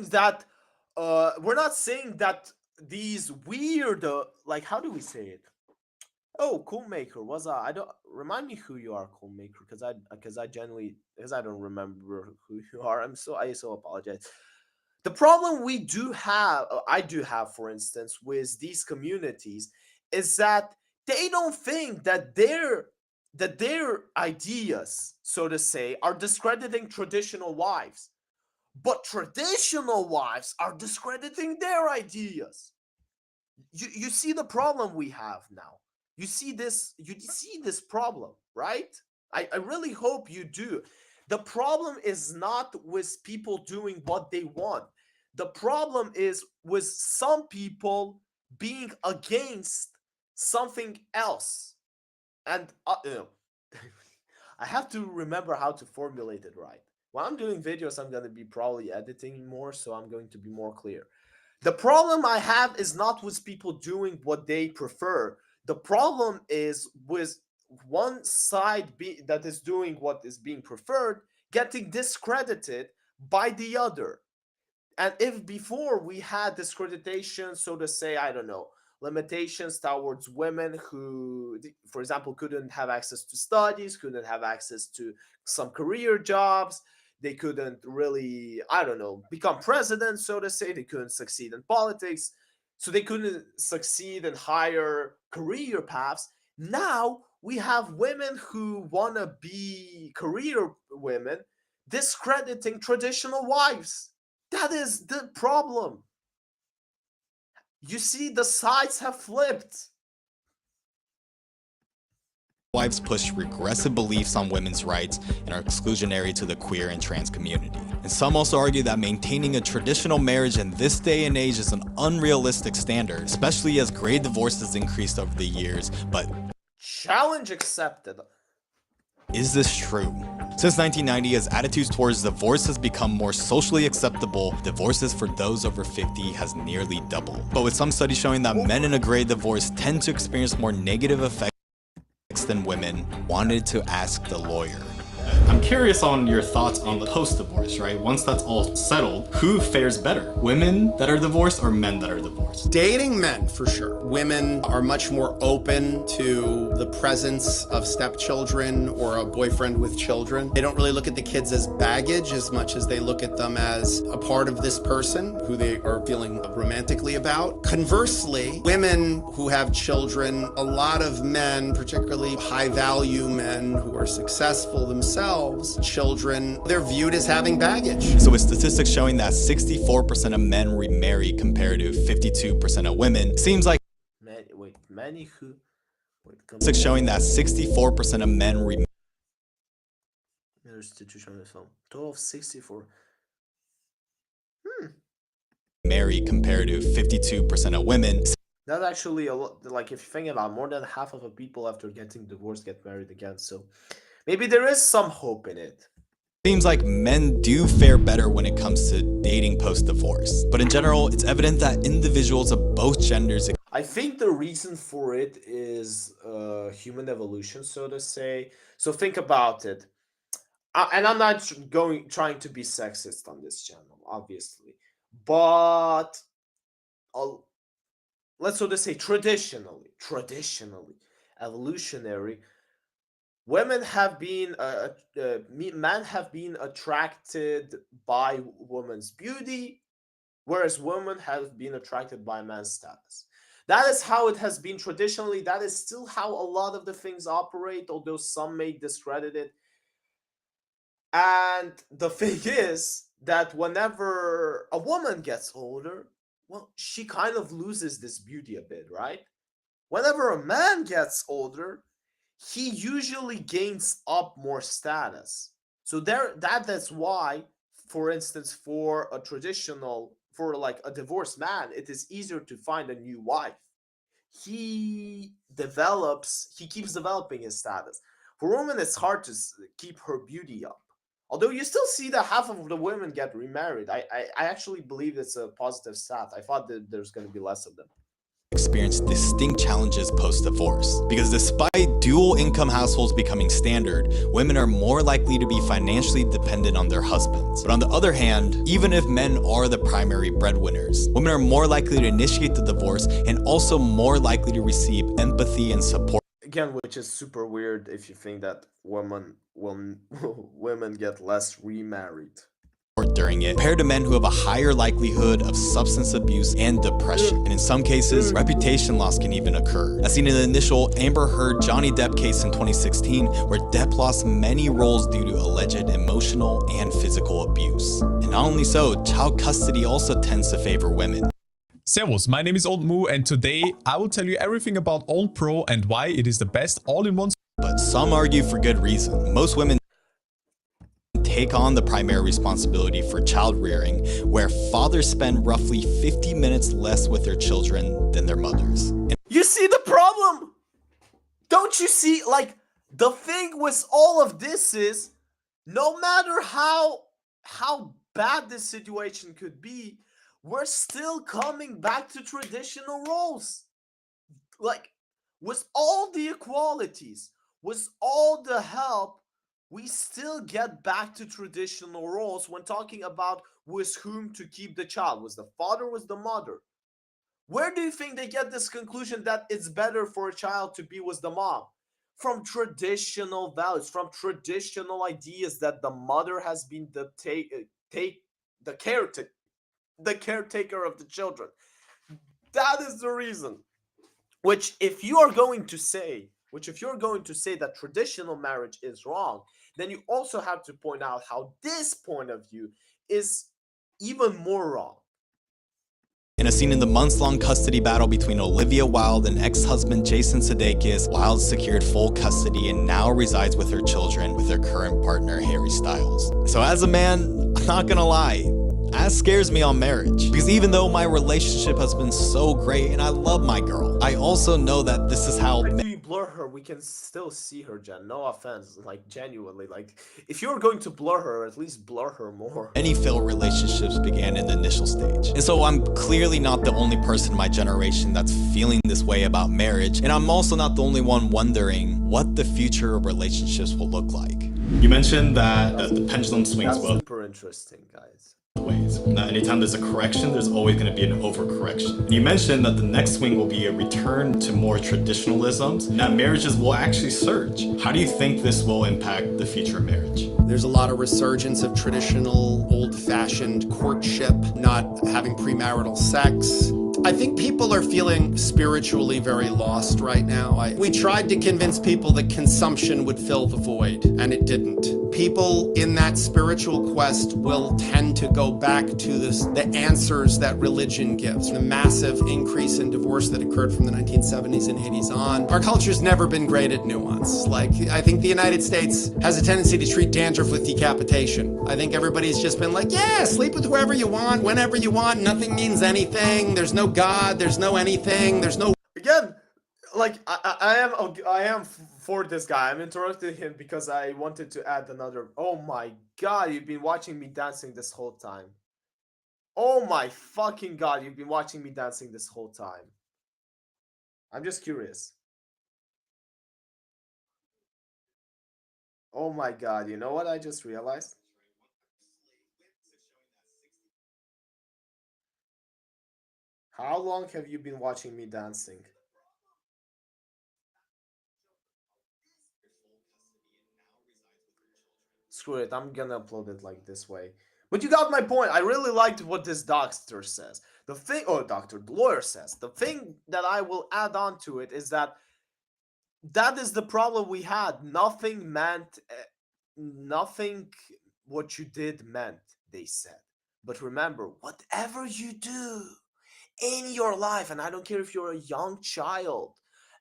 S1: that these weird like, how do we say it? Oh, Coolmaker, I don't remind me who you are, Coolmaker, because I don't remember who you are. I so apologize. The problem I do have, for instance, with these communities is that they don't think that their ideas, so to say, are discrediting traditional wives. But traditional wives are discrediting their ideas. You see the problem we have now. You see this problem, right? I really hope you do. The problem is not with people doing what they want. The problem is with some people being against something else. And I have to remember how to formulate it right. When I'm doing videos, I'm going to be probably editing more, so I'm going to be more clear. The problem I have is not with people doing what they prefer. The problem is with one side that is doing what is being preferred, getting discredited by the other. And if before we had discreditation, so to say, I don't know, limitations towards women who, for example, couldn't have access to studies, couldn't have access to some career jobs, they couldn't really, I don't know, become president, so to say, they couldn't succeed in politics, so they couldn't succeed in higher career paths. Now we have women who want to be career women discrediting traditional wives. That is the problem. You see, the sides have flipped.
S3: Wives push regressive beliefs on women's rights and are exclusionary to the queer and trans community. And some also argue that maintaining a traditional marriage in this day and age is an unrealistic standard, especially as gray divorces increased over the years. But
S1: challenge accepted.
S3: Is this true? Since 1990, as attitudes towards divorce has become more socially acceptable, divorces for those over 50 has nearly doubled. But with some studies showing that men in a gray divorce tend to experience more negative effects than women, wanted to ask the lawyer. I'm curious on your thoughts on the post-divorce, right? Once that's all settled, who fares better? Women that are divorced or men that are divorced?
S4: Dating men, for sure. Women are much more open to the presence of stepchildren or a boyfriend with children. They don't really look at the kids as baggage as much as they look at them as a part of this person who they are feeling romantically about. Conversely, women who have children, a lot of men, particularly high-value men who are successful themselves, children, they're viewed as having baggage.
S3: So with statistics showing that 64% of men remarry compared to 52% of women, seems like
S1: many who
S3: statistics showing that 64% of men remarry.
S1: Total of 64.
S3: Marry compared to 52% of women.
S1: That's actually a lot. Like if you think about, more than half of the people after getting divorced get married again. So maybe there is some hope in it.
S3: Seems like men do fare better when it comes to dating post-divorce. But in general, it's evident that individuals of both genders...
S1: I think the reason for it is human evolution, so to say. So think about it. And I'm not trying to be sexist on this channel, obviously. But let's so to say traditionally, evolutionary, women have been, men have been attracted by women's beauty, whereas women have been attracted by man's status. That is how it has been traditionally. That is still how a lot of the things operate, although some may discredit it. And the thing is that whenever a woman gets older, well, she kind of loses this beauty a bit, right? Whenever a man gets older, he usually gains up more status. So that's why, for instance, for a traditional, for like a divorced man, it is easier to find a new wife. He keeps developing his status. For women, it's hard to keep her beauty up. Although you still see that half of the women get remarried. I actually believe it's a positive stat. I thought that there's going to be less of them.
S3: Experience distinct challenges post-divorce. Because despite dual income households becoming standard, women are more likely to be financially dependent on their husbands. But on the other hand, even if men are the primary breadwinners, women are more likely to initiate the divorce and also more likely to receive empathy and support.
S1: Again, which is super weird if you think that women get less remarried
S3: during it, compared to men who have a higher likelihood of substance abuse and depression. And in some cases, reputation loss can even occur, as seen in the initial Amber Heard-Johnny Depp case in 2016, where Depp lost many roles due to alleged emotional and physical abuse. And not only so, child custody also tends to favor women.
S19: Servus, my name is Old Moo, and today I will tell you everything about Old Pro and why it is the best all-in-one.
S3: But some argue for good reason. Most women take on the primary responsibility for child rearing, where fathers spend roughly 50 minutes less with their children than their mothers.
S1: You see the problem? Don't you see? Like, the thing with all of this is, no matter how bad this situation could be, we're still coming back to traditional roles. Like, with all the equalities, with all the help, we still get back to traditional roles when talking about with whom to keep the child. Was the father, was the mother? Where do you think they get this conclusion that it's better for a child to be with the mom? From traditional values, from traditional ideas that the mother has been the caretaker of the children. That is the reason. Which if you're going to say that traditional marriage is wrong, then you also have to point out how this point of view is even more wrong.
S3: In a scene in the months-long custody battle between Olivia Wilde and ex-husband Jason Sudeikis, Wilde secured full custody and now resides with her children with her current partner Harry Styles. So as a man, I'm not gonna lie, that scares me on marriage. Because even though my relationship has been so great and I love my girl, I also know that this is how...
S1: Like, we blur her, we can still see her, Jen. No offense, like genuinely. Like, if you're going to blur her, at least blur her more.
S3: Many failed relationships began in the initial stage. And so I'm clearly not the only person in my generation that's feeling this way about marriage. And I'm also not the only one wondering what the future of relationships will look like. You mentioned that the pendulum swings
S1: well. That's super interesting, guys.
S3: Ways. Now, anytime there's a correction, there's always going to be an overcorrection. And you mentioned that the next swing will be a return to more traditionalisms, and that marriages will actually surge. How do you think this will impact the future of marriage?
S4: There's a lot of resurgence of traditional, old-fashioned courtship, not having premarital sex. I think people are feeling spiritually very lost right now. We tried to convince people that consumption would fill the void, and it didn't. People in that spiritual quest will tend to go back to the answers that religion gives. The massive increase in divorce that occurred from the 1970s and 80s on. Our culture's never been great at nuance. Like, I think the United States has a tendency to treat dandruff with decapitation. I think everybody's just been like, yeah, sleep with whoever you want, whenever you want, nothing means anything, there's no God, there's no anything, there's no...
S1: Again, like, I am for this guy. I'm interrupting him because I wanted to add another... Oh my god, you've been watching me dancing this whole time. Oh my fucking god, you've been watching me dancing this whole time. I'm just curious. Oh my god, you know what I just realized? How long have you been watching me dancing? Screw it, I'm gonna upload it like this way. But you got my point. I really liked what this doctor says. The lawyer says. The thing that I will add on to it is that is the problem we had. Nothing meant, nothing what you did meant, they said. But remember, whatever you do in your life, and I don't care if you're a young child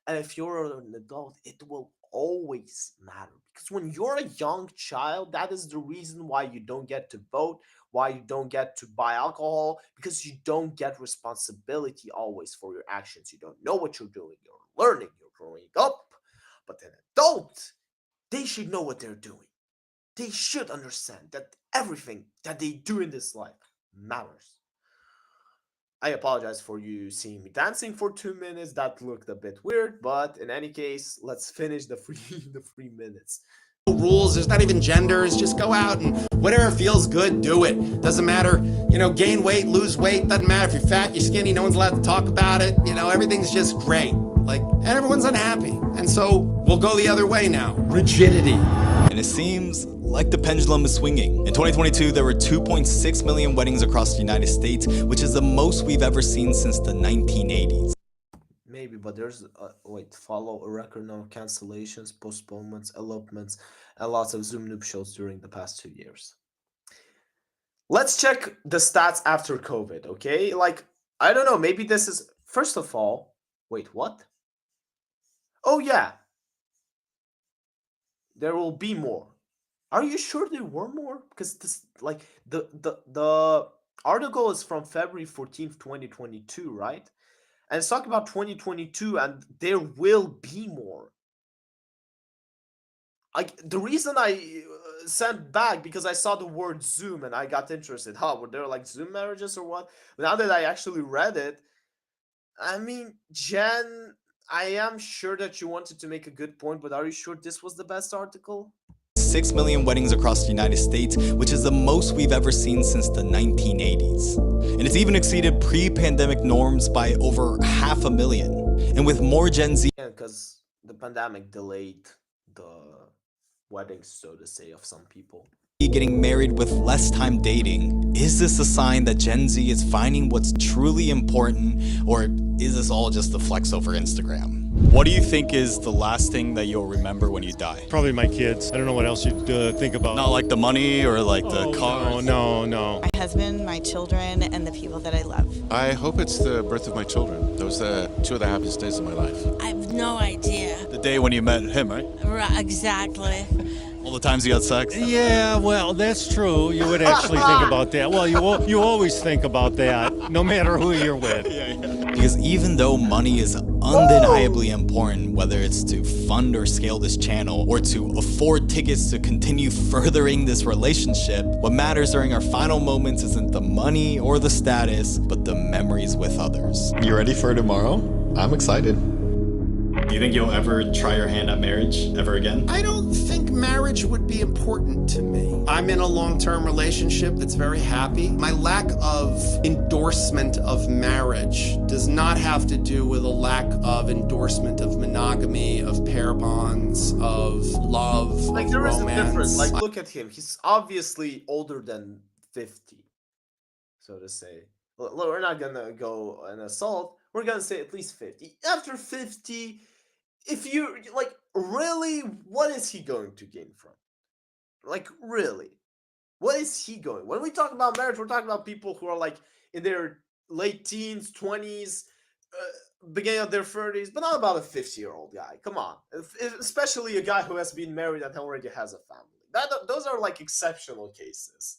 S1: and if you're an adult, it will always matter. Because when you're a young child, that is the reason why you don't get to vote, why you don't get to buy alcohol, because you don't get responsibility always for your actions. You don't know what you're doing. You're learning. You're growing up. But an adult, they should know what they're doing. They should understand that everything that they do in this life matters. I apologize for you seeing me dancing for 2 minutes. That looked a bit weird, but in any case, let's finish the 3 minutes.
S4: No rules, there's not even genders. Just go out and whatever feels good, do it. Doesn't matter, gain weight, lose weight. Doesn't matter if you're fat, you're skinny. No one's allowed to talk about it. Everything's just great. And everyone's unhappy. And so we'll go the other way now. Rigidity.
S3: And it seems like the pendulum is swinging. In 2022, there were 2.6 million weddings across the United States, which is the most we've ever seen since the 1980s.
S1: Maybe, but there's follow a record of cancellations, postponements, elopements, and lots of Zoom nuptials during the past 2 years. Let's check the stats after COVID, okay? I don't know, maybe this is... First of all, wait, what? Oh, yeah. There will be more. Are you sure there were more? Because this, the article is from February 14th, 2022, right? And it's talking about 2022, and there will be more. The reason I sent back, because I saw the word Zoom and I got interested. Were there Zoom marriages or what? But now that I actually read it, I mean, Jen, I am sure that you wanted to make a good point, but are you sure this was the best article?
S3: 6 million weddings across the United States, which is the most we've ever seen since the 1980s. And it's even exceeded pre-pandemic norms by over 500,000. And with more Gen Z...
S1: Yeah, because the pandemic delayed the weddings, so to say, of some people.
S3: Getting married with less time dating, is this a sign that Gen Z is finding what's truly important, or is this all just a flex over Instagram? What do you think is the last thing that you'll remember when you die?
S15: Probably my kids. I don't know what else you'd think about.
S3: Not like the money or like the car?
S15: No.
S14: My husband, my children, and the people that I love.
S6: I hope it's the birth of my children. Those are two of the happiest days of my life.
S5: I have no idea.
S3: The day when you met him, right?
S5: Right, exactly.
S3: All the times you had sex?
S15: Yeah, well, that's true. You would actually think about that. Well, you always think about that, no matter who you're with.
S3: Because even though money is undeniably important, whether it's to fund or scale this channel, or to afford tickets to continue furthering this relationship, what matters during our final moments isn't the money or the status, but the memories with others. You ready for tomorrow? I'm excited. Do you think you'll ever try your hand at marriage ever again?
S4: I don't think marriage would be important to me. I'm in a long-term relationship that's very happy. My lack of endorsement of marriage does not have to do with a lack of endorsement of monogamy, of pair bonds, of love,
S1: Like,
S4: of
S1: there is
S4: romance.
S1: a difference. Like, look at him. He's obviously older than 50, so to say. We're not gonna go an assault. We're gonna say at least 50. After 50, if you, like, really, what is he going to gain from? Like, really? What is he going? When we talk about marriage, we're talking about people who are, like, in their late teens, 20s, beginning of their 30s, but not about a 50-year-old guy. Come on. Especially a guy who has been married and already has a family. Those are, like, exceptional cases.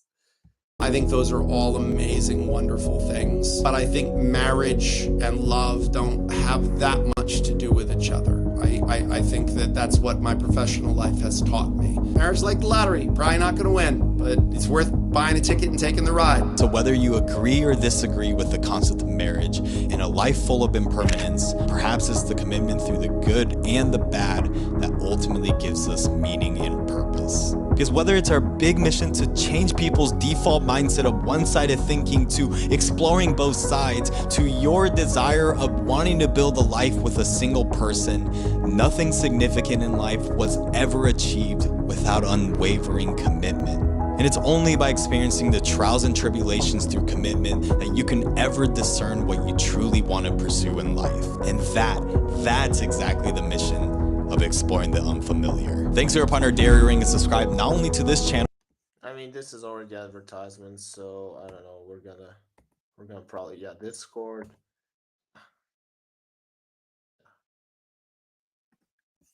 S4: I think those are all amazing, wonderful things. But I think marriage and love don't have that much to do with each other. I think that that's what my professional life has taught me. Marriage is like the lottery, probably not going to win, but it's worth buying a ticket and taking the ride.
S3: So whether you agree or disagree with the concept of marriage, in a life full of impermanence, perhaps it's the commitment through the good and the bad that ultimately gives us meaning and purpose. Because whether it's our big mission to change people's default mindset of one-sided thinking, to exploring both sides, to your desire of wanting to build a life with a single person, nothing significant in life was ever achieved without unwavering commitment. And it's only by experiencing the trials and tribulations through commitment that you can ever discern what you truly want to pursue in life. And that's exactly the mission of exploring the unfamiliar. Thanks to our partner Dairy Ring, and subscribe not only to this channel.
S1: I mean, this is already advertisement, so I don't know. We're gonna probably, yeah, Discord.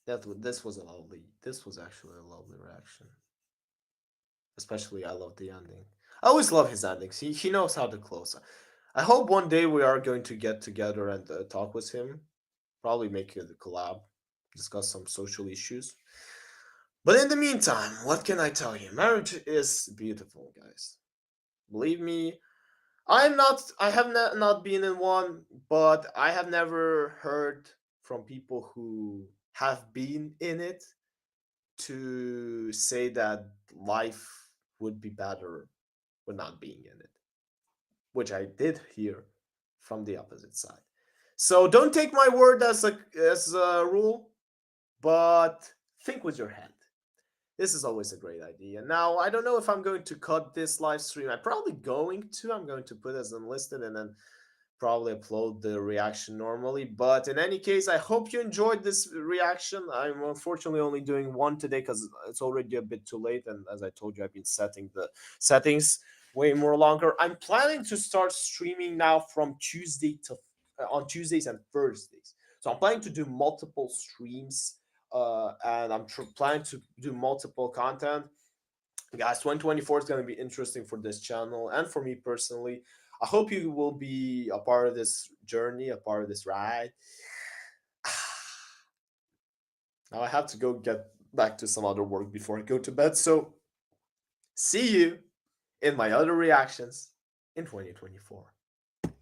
S1: This was actually a lovely reaction. Especially, I love the ending. I always love his endings. He knows how to close. I hope one day we are going to get together and talk with him. Probably make a collab, discuss some social issues. But in the meantime, what can I tell you? Marriage is beautiful, guys. Believe me, I have not been in one, but I have never heard from people who have been in it to say that life would be better with not being in it, which I did hear from the opposite side. So don't take my word as a rule, but think with your head. This is always a great idea. Now, I don't know if I'm going to cut this live stream. I'm probably going to. I'm going to put it as unlisted and then probably upload the reaction normally. But in any case, I hope you enjoyed this reaction. I'm unfortunately only doing one today because it's already a bit too late. And as I told you, I've been setting the settings way more longer. I'm planning to start streaming now from on Tuesdays and Thursdays. So I'm planning to do multiple streams. And I'm planning to do multiple content. Guys, 2024 is going to be interesting for this channel and for me personally. I hope you will be a part of this journey, a part of this ride. Now I have to go get back to some other work before I go to bed. So see you in my other reactions in 2024.